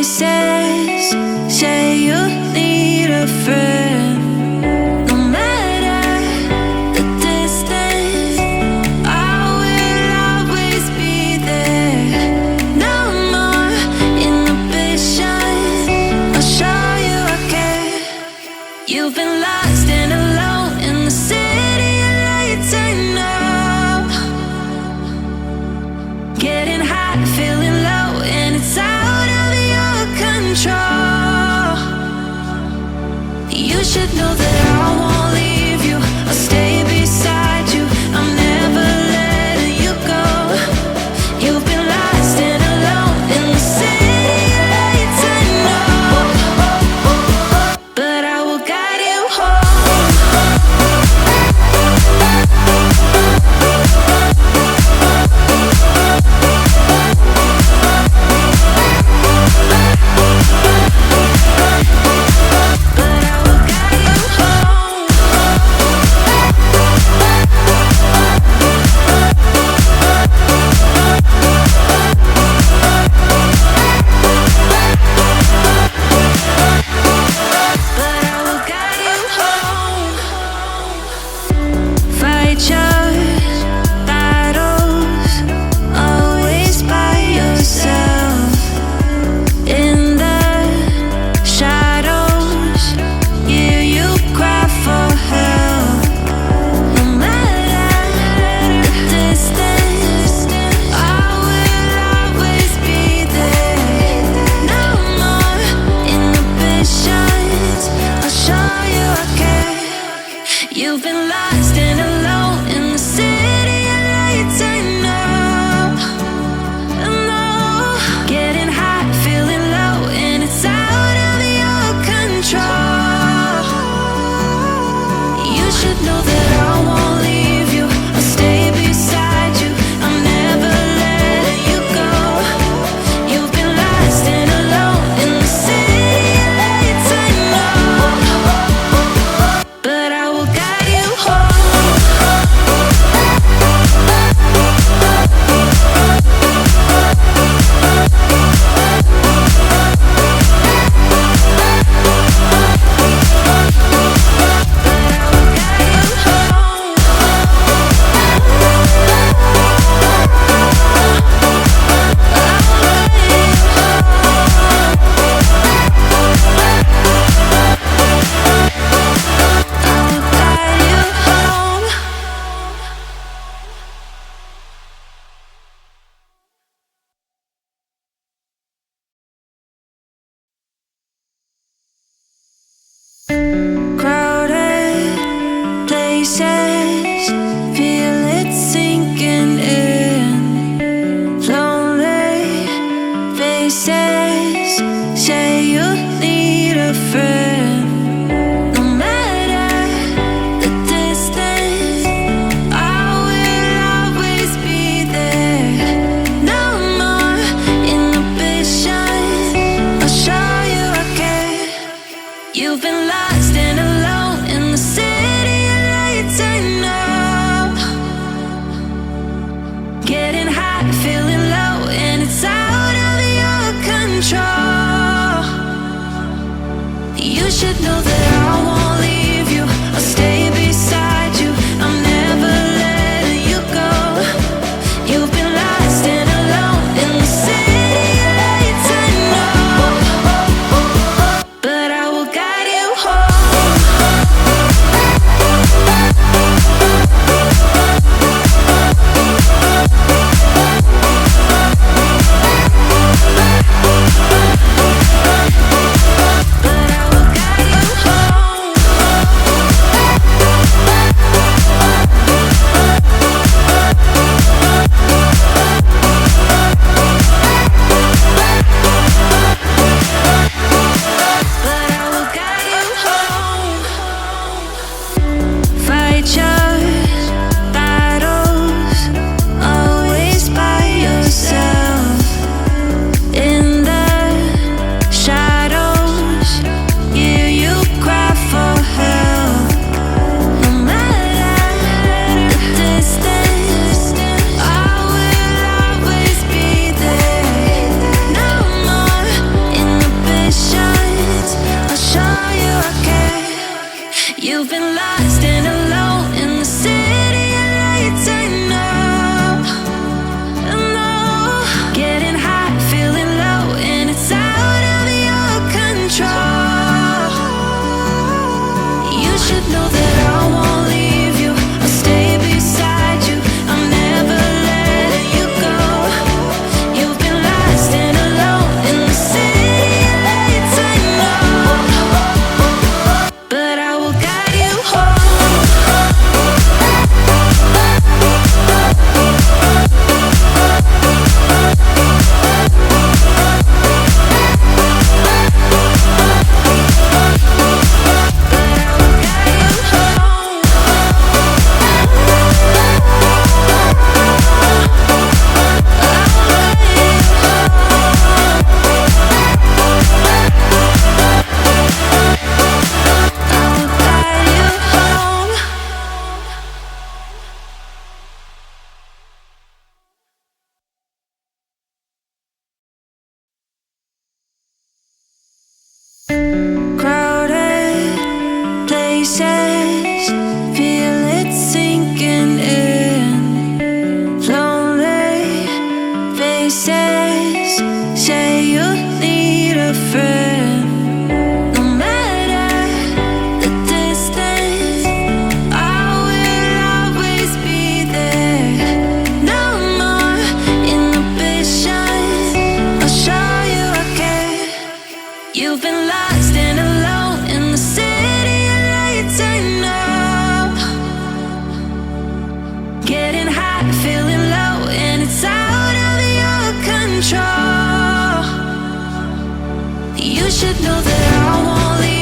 Faces say you need a friend. No matter the distance, I will always be there. No more inhibitions, I'll show you I care. You've been lost and alone in the city of lights, I know. Getting high, feeling low, and it's out of your control. You should know that I won't leave you. I'll stay beside you. I'm never letting you go. You've been lost and alone in the city of lights, I know. But I will guide you home. You've been lost and alone in the city of lights, I know. I know. Getting high, feeling low, and it's out of your control. You should know that I won't leave you. I'll stay beside you. I'm never letting you go. You've been lost and alone in the city of lights, I know. But I will guide you home. Crowded places, feel it sinking in. Lonely faces say you need a friend. No matter the distance, I will always be there. No more inhibitions, I'll show you I care. You've been lost and alone in the city of lights, I know. Getting high, feeling low, and it's out of your control. You should know that I won't leave you. I'll stay beside you. I'm never letting you go. You've been lost and alone in the city of lights, I know. But I will guide you home. But I will guide you home. You've been lost and alone in the city of lights. I know, getting high, feeling low, and it's out of your control. You should know that I won't leave you. I'll stay beside you. I'll never let you go. You've been lost and alone in the city of lights. I know, but I will guide you home. Crowded places, feel it sinking in. Lonely faces, say you need a friend. No matter the distance, I will always be there. No more inhibitions, I'll show you I care. You've been lost and alone in the city of lights. I know, getting high, feeling low, and it's out of your control. You should know that I won't leave.